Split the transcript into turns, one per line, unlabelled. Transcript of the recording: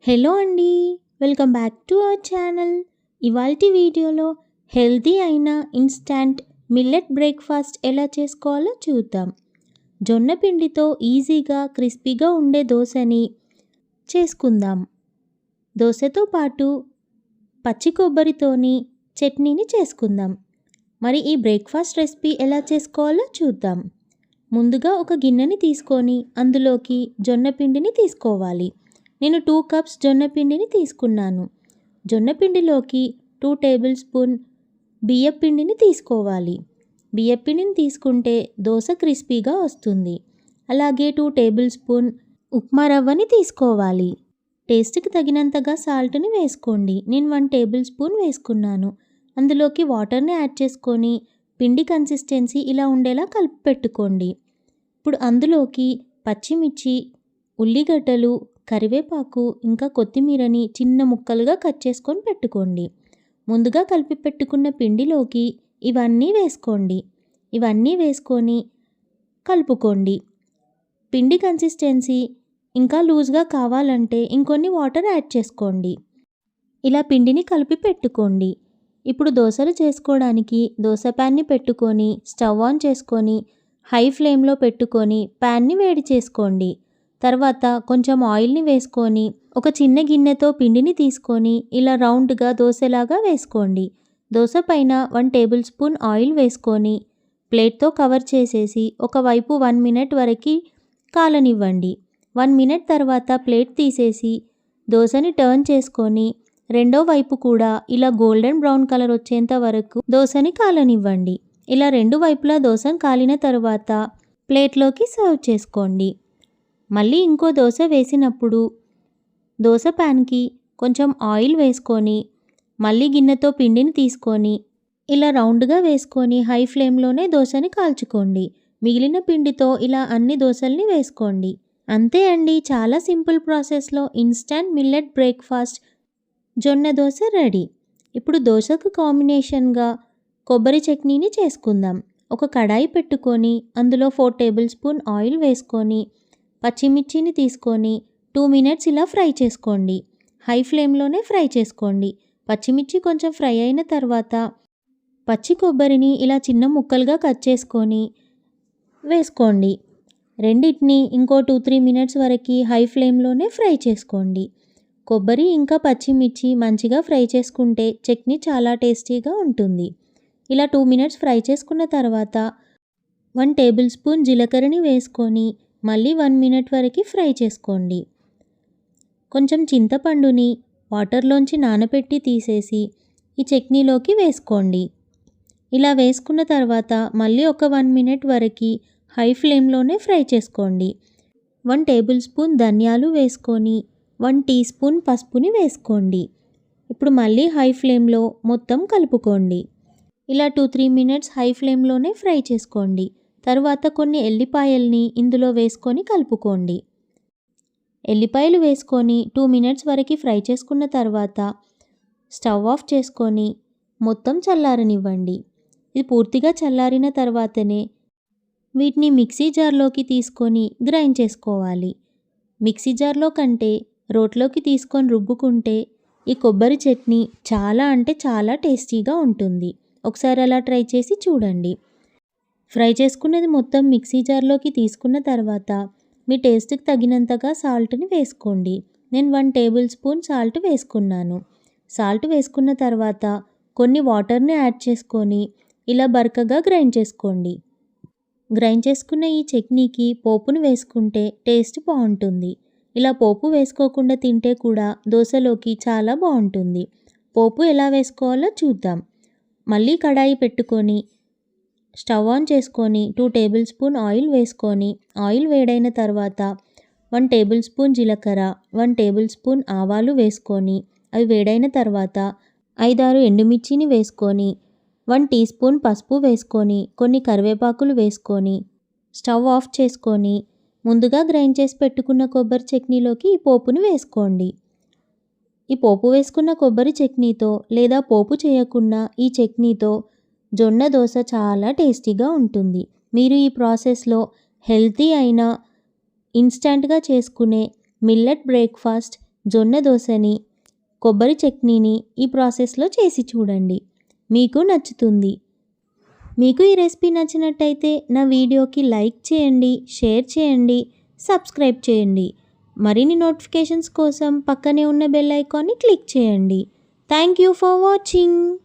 Hello అండి. Welcome back to our channel. ఇవాల్టి వీడియోలో హెల్తీ అయిన ఇన్స్టాంట్ మిల్లెట్ బ్రేక్ఫాస్ట్ ఎలా చేసుకోవాలో చూద్దాం. జొన్న పిండితో ఈజీగా క్రిస్పీగా ఉండే దోశని చేసుకుందాం. దోశతో పాటు పచ్చి కొబ్బరితోని చట్నీని చేసుకుందాం. మరి ఈ బ్రేక్ఫాస్ట్ రెసిపీ ఎలా చేసుకోవాలో చూద్దాం. ముందుగా ఒక గిన్నెని తీసుకొని అందులోకి జొన్న పిండిని తీసుకోవాలి. నేను 2 కప్స్ జొన్న పిండిని తీసుకున్నాను. జొన్న పిండిలోకి 2 టేబుల్ స్పూన్ బియ్యం పిండిని తీసుకోవాలి. బియ్యం పిండిని తీసుకుంటే దోశ క్రిస్పీగా వస్తుంది. అలాగే 2 టేబుల్ స్పూన్ ఉప్మా రవ్వని తీసుకోవాలి. టేస్ట్కి తగినంతగా సాల్ట్ని వేసుకోండి. నేను 1 టేబుల్ స్పూన్ వేసుకున్నాను. అందులోకి వాటర్ని యాడ్ చేసుకొని పిండి కన్సిస్టెన్సీ ఇలా ఉండేలా కలిపి పెట్టుకోండి. ఇప్పుడు అందులోకి పచ్చిమిర్చి, ఉల్లిగడ్డలు, కరివేపాకు ఇంకా కొత్తిమీరని చిన్న ముక్కలుగా కట్ చేసుకొని పెట్టుకోండి. ముందుగా కలిపి పెట్టుకున్న పిండిలోకి ఇవన్నీ వేసుకోండి. ఇవన్నీ వేసుకొని కలుపుకోండి. పిండి కన్సిస్టెన్సీ ఇంకా లూజ్గా కావాలంటే ఇంకొన్ని వాటర్ యాడ్ చేసుకోండి. ఇలా పిండిని కలిపి పెట్టుకోండి. ఇప్పుడు దోశలు చేసుకోవడానికి దోశ ప్యాన్ని పెట్టుకొని స్టవ్ ఆన్ చేసుకొని హై ఫ్లేమ్లో పెట్టుకొని ప్యాన్ని వేడి చేసుకోండి. తర్వాత కొంచెం ఆయిల్ని వేసుకొని ఒక చిన్న గిన్నెతో పిండిని తీసుకొని ఇలా రౌండ్గా దోశలాగా వేసుకోండి. దోశ పైన 1 టేబుల్ స్పూన్ ఆయిల్ వేసుకొని ప్లేట్తో కవర్ చేసేసి ఒకవైపు 1 మినిట్ వరకు కాలనివ్వండి. 1 మినిట్ తర్వాత ప్లేట్ తీసేసి దోశని టర్న్ చేసుకొని రెండో వైపు కూడా ఇలా గోల్డెన్ బ్రౌన్ కలర్ వచ్చేంత వరకు దోశని కాలనివ్వండి. ఇలా రెండు వైపులా దోశ కాలిన తర్వాత ప్లేట్లోకి సర్వ్ చేసుకోండి. మళ్ళీ ఇంకో దోశ వేసినప్పుడు దోశ ప్యాన్కి కొంచెం ఆయిల్ వేసుకొని మళ్ళీ గిన్నెతో పిండిని తీసుకొని ఇలా రౌండ్గా వేసుకొని హై ఫ్లేమ్లోనే దోశని కాల్చుకోండి. మిగిలిన పిండితో ఇలా అన్ని దోశల్ని వేసుకోండి. అంతే అండి, చాలా సింపుల్ ప్రాసెస్లో ఇన్స్టాంట్ మిల్లెట్ బ్రేక్ఫాస్ట్ జొన్న దోశ రెడీ. ఇప్పుడు దోశకు కాంబినేషన్గా కొబ్బరి చట్నీని చేసుకుందాం. ఒక కడాయి పెట్టుకొని అందులో 4 టేబుల్ స్పూన్ ఆయిల్ వేసుకొని పచ్చిమిర్చిని తీసుకొని 2 మినిట్స్ ఇలా ఫ్రై చేసుకోండి. హై ఫ్లేమ్లోనే ఫ్రై చేసుకోండి. పచ్చిమిర్చి కొంచెం ఫ్రై అయిన తర్వాత పచ్చి కొబ్బరిని ఇలా చిన్న ముక్కలుగా కట్ చేసుకొని వేసుకోండి. రెండింటిని ఇంకో 2-3 మినిట్స్ వరకు హై ఫ్లేమ్లోనే ఫ్రై చేసుకోండి. కొబ్బరి ఇంకా పచ్చిమిర్చి మంచిగా ఫ్రై చేసుకుంటే చట్నీ చాలా టేస్టీగా ఉంటుంది. ఇలా 2 మినిట్స్ ఫ్రై చేసుకున్న తర్వాత 1 టేబుల్ స్పూన్ జీలకర్రని వేసుకొని మళ్ళీ 1 మినిట్ వరకు ఫ్రై చేసుకోండి. కొంచెం చింతపండుని వాటర్లోంచి నానబెట్టి తీసేసి ఈ చట్నీలోకి వేసుకోండి. ఇలా వేసుకున్న తర్వాత మళ్ళీ ఒక 1 మినిట్ వరకు హై ఫ్లేమ్లోనే ఫ్రై చేసుకోండి. 1 టేబుల్ స్పూన్ ధనియాలు వేసుకొని 1 టీ స్పూన్ పసుపుని వేసుకోండి. ఇప్పుడు మళ్ళీ హై ఫ్లేమ్లో మొత్తం కలుపుకోండి. ఇలా 2-3 మినిట్స్ హై ఫ్లేమ్లోనే ఫ్రై చేసుకోండి. తర్వాత కొన్ని ఎల్లిపాయల్ని ఇందులో వేసుకొని కలుపుకోండి. ఎల్లిపాయలు వేసుకొని 2 మినిట్స్ వరకు ఫ్రై చేసుకున్న తర్వాత స్టవ్ ఆఫ్ చేసుకొని మొత్తం చల్లారనివ్వండి. ఇది పూర్తిగా చల్లారిన తర్వాతనే వీటిని మిక్సీ జార్లోకి తీసుకొని గ్రైండ్ చేసుకోవాలి. మిక్సీ జార్లో కంటే రోట్లోకి తీసుకొని రుబ్బుకుంటే ఈ కొబ్బరి చట్నీ చాలా అంటే చాలా టేస్టీగా ఉంటుంది. ఒకసారి అలా ట్రై చేసి చూడండి. ఫ్రై చేసుకున్నది మొత్తం మిక్సీ జార్లోకి తీసుకున్న తర్వాత మీ టేస్ట్కి తగినంతగా సాల్ట్ని వేసుకోండి. నేను 1 టేబుల్ స్పూన్ సాల్ట్ వేసుకున్నాను. సాల్ట్ వేసుకున్న తర్వాత కొన్ని వాటర్ని యాడ్ చేసుకొని ఇలా బరకగా గ్రైండ్ చేసుకోండి. గ్రైండ్ చేసుకున్న ఈ చట్నీకి పోపును వేసుకుంటే టేస్ట్ బాగుంటుంది. ఇలా పోపు వేసుకోకుండా తింటే కూడా దోశలోకి చాలా బాగుంటుంది. పోపు ఎలా వేసుకోవాలో చూద్దాం. మళ్ళీ కడాయి పెట్టుకొని స్టవ్ ఆన్ చేసుకొని 2 టేబుల్ స్పూన్ ఆయిల్ వేసుకొని ఆయిల్ వేడైన తర్వాత 1 టేబుల్ స్పూన్ జీలకర్ర, 1 టేబుల్ స్పూన్ ఆవాలు వేసుకొని అవి వేడైన తర్వాత 5-6 ఎండుమిర్చిని వేసుకొని 1 టీ స్పూన్ పసుపు వేసుకొని కొన్ని కరివేపాకులు వేసుకొని స్టవ్ ఆఫ్ చేసుకొని ముందుగా గ్రైండ్ చేసి పెట్టుకున్న కొబ్బరి చట్నీలోకి ఈ పోపుని వేసుకోండి. ఈ పోపు వేసుకున్న కొబ్బరి చట్నీతో లేదా పోపు చేయకుండా ఈ చట్నీతో జొన్న దోశ చాలా టేస్టీగా ఉంటుంది. మీరు ఈ ప్రాసెస్లో హెల్తీ అయిన ఇన్స్టంట్గా చేసుకునే మిల్లెట్ బ్రేక్ఫాస్ట్ జొన్న దోశని, కొబ్బరి చట్నీని ఈ ప్రాసెస్లో చేసి చూడండి, మీకు నచ్చుతుంది. మీకు ఈ రెసిపీ నచ్చినట్టయితే నా వీడియోకి లైక్ చేయండి, షేర్ చేయండి, సబ్స్క్రైబ్ చేయండి. మరిన్ని నోటిఫికేషన్స్ కోసం పక్కనే ఉన్న బెల్ ఐకాన్ని క్లిక్ చేయండి. Thank you for watching.